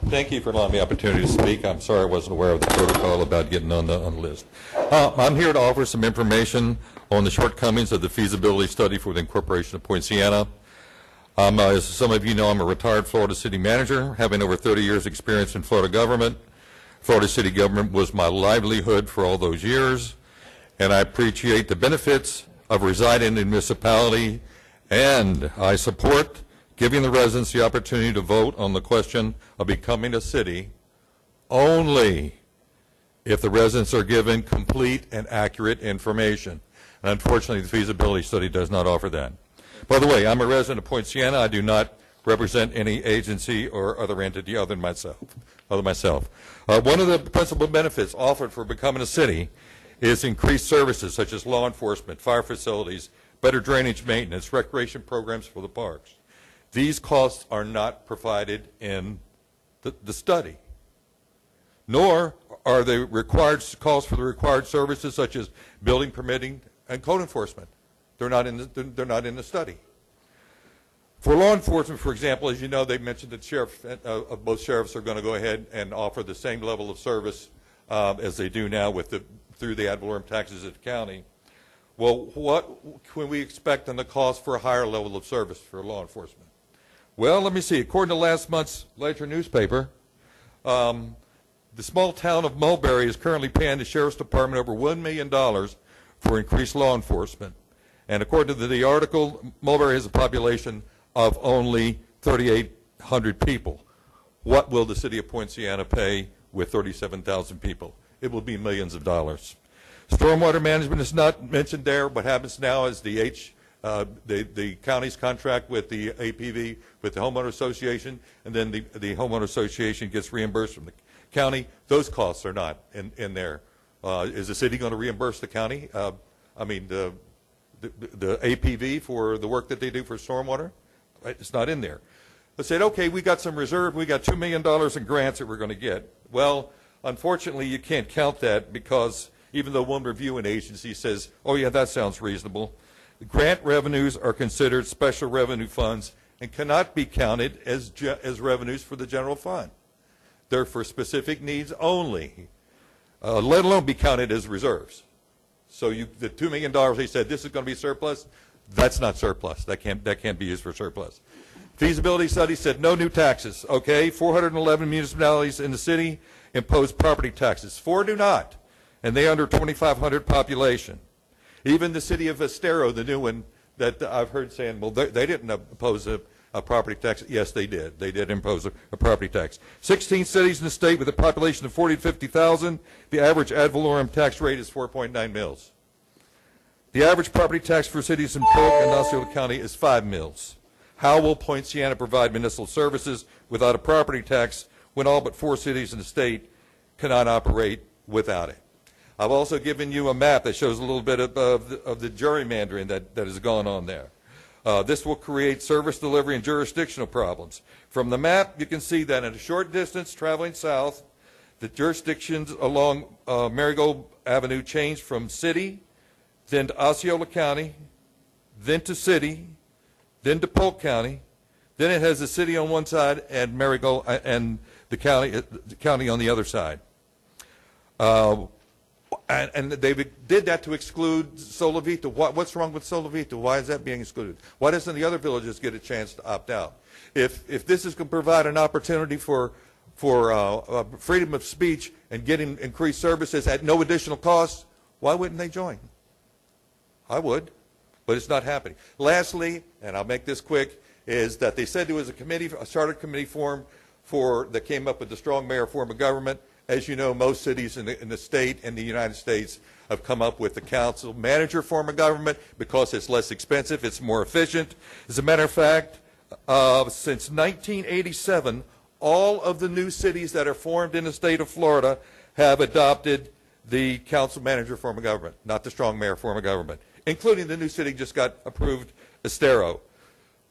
Thank you for allowing me the opportunity to speak. I'm sorry I wasn't aware of the protocol about getting on the list. I'm here to offer some information on the shortcomings of the feasibility study for the incorporation of Poinciana. As some of you know, I'm a retired Florida city manager, having over 30 years experience in Florida government. Florida city government was my livelihood for all those years, and I appreciate the benefits of residing in a municipality, and I support giving the residents the opportunity to vote on the question of becoming a city only if the residents are given complete and accurate information. And unfortunately, the feasibility study does not offer that. By the way, I'm a resident of Poinciana. I do not represent any agency or other entity other than myself. One of the principal benefits offered for becoming a city is increased services such as law enforcement, fire facilities, better drainage maintenance, recreation programs for the parks. These costs are not provided in the study, nor are the required costs for the required services such as building permitting and code enforcement. They're not in the study. For law enforcement, for example, as you know, they mentioned that both sheriffs are going to go ahead and offer the same level of service as they do now through the ad valorem taxes at the county. Well, what can we expect on the cost for a higher level of service for law enforcement? Well, let me see. According to last month's Ledger newspaper, the small town of Mulberry is currently paying the Sheriff's Department over $1 million for increased law enforcement. And according to the article, Mulberry has a population of only 3,800 people. What will the city of Poinciana pay with 37,000 people? It will be millions of dollars. Stormwater management is not mentioned there. What happens now is the county's contract with the APV, with the homeowner association, and then the homeowner association gets reimbursed from the county. Those costs are not in there. Is the city going to reimburse the county? The APV for the work that they do for stormwater? It's not in there. They said, okay, we got some reserve. We got $2 million in grants that we're going to get. Well, unfortunately, you can't count that because even though one reviewing agency says, oh, yeah, that sounds reasonable, grant revenues are considered special revenue funds and cannot be counted as revenues for the general fund. They're for specific needs only, let alone be counted as reserves. So the $2 million they said this is going to be surplus, that's not surplus. That can't be used for surplus. Feasibility study said no new taxes. Okay, 411 municipalities in the city impose property taxes. 4 do not, and they under 2,500 population. Even the city of Estero, the new one that I've heard saying, well, they didn't impose a property tax. Yes, they did. They did impose a property tax. 16 cities in the state with a population of 40 to 50,000. The average ad valorem tax rate is 4.9 mils. The average property tax for cities in Polk and Osceola County is 5 mils. How will Poinciana provide municipal services without a property tax when all but 4 cities in the state cannot operate without it? I've also given you a map that shows a little bit of the gerrymandering that has gone on there. This will create service delivery and jurisdictional problems. From the map, you can see that in a short distance traveling south, the jurisdictions along Marigold Avenue change from city, then to Osceola County, then to city, then to Polk County, then it has the city on one side and Marigold and the county on the other side. And they did that to exclude Solivita. What's wrong with Solivita? Why is that being excluded? Why doesn't the other villages get a chance to opt out? If this is going to provide an opportunity for freedom of speech and getting increased services at no additional cost, why wouldn't they join? I would, but it's not happening. Lastly, and I'll make this quick, is that they said there was a charter committee formed that came up with the strong mayor form of government. As you know, most cities in the state and the United States have come up with the council manager form of government because it's less expensive, it's more efficient. As a matter of fact, since 1987, all of the new cities that are formed in the state of Florida have adopted the council manager form of government, not the strong mayor form of government, including the new city just got approved, Estero.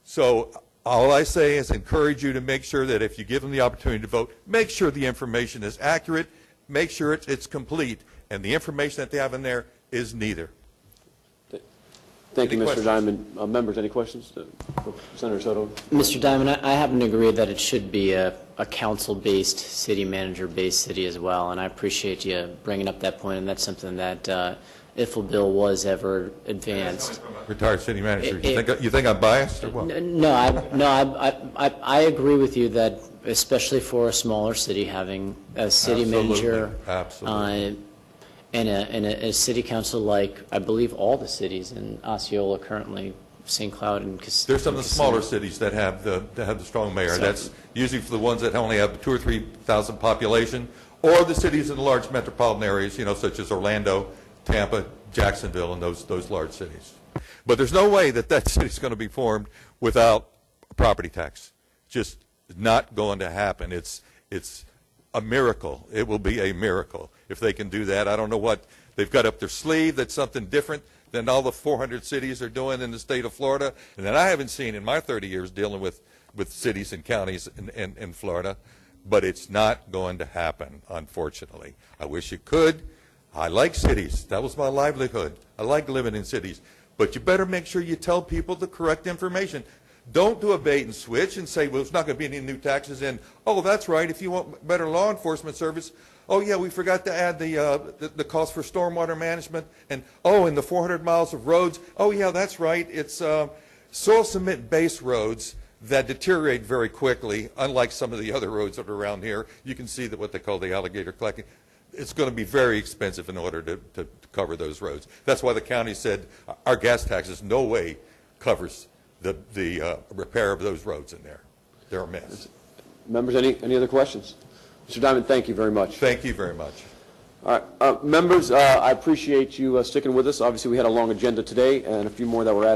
So all I say is encourage you to make sure that if you give them the opportunity to vote, make sure the information is accurate, make sure it's complete, and the information that they have in there is neither. Thank you, Any Mr. questions? Diamond. Members, any questions for Senator Soto? Mr. Diamond, I happen to agree that it should be a council-based, city manager-based city as well, and I appreciate you bringing up that point, and that's something that if a bill was ever advanced. Retired city manager. You think I'm biased or what? No, I agree with you that, especially for a smaller city, having a city manager and a city council like I believe all the cities in Osceola currently, St. Cloud and There's some of the smaller cities that have the strong mayor. So, That's usually for the ones that only have 2,000 or 3,000 population, or the cities in the large metropolitan areas, such as Orlando, Tampa, Jacksonville, and those large cities. But there's no way that city's going to be formed without a property tax. Just not going to happen. It's a miracle. It will be a miracle if they can do that. I don't know what they've got up their sleeve that's something different than all the 400 cities are doing in the state of Florida, and that I haven't seen in my 30 years dealing with cities and counties in Florida. But it's not going to happen, unfortunately. I wish it could. I like cities. That was my livelihood. I like living in cities. But you better make sure you tell people the correct information. Don't do a bait and switch and say, well, there's not going to be any new taxes in. Oh, that's right. If you want better law enforcement service, oh, yeah, we forgot to add the cost for stormwater management. And, oh, in the 400 miles of roads, oh, yeah, that's right. It's soil cement base roads that deteriorate very quickly, unlike some of the other roads that are around here. You can see that what they call the alligator collecting. It's going to be very expensive in order to cover those roads. That's why the county said our gas taxes no way covers the repair of those roads in there. They're a mess. Members, any other questions? Mr. Diamond, thank you very much. Thank you very much. All right, members, I appreciate you sticking with us. Obviously, we had a long agenda today and a few more that were added.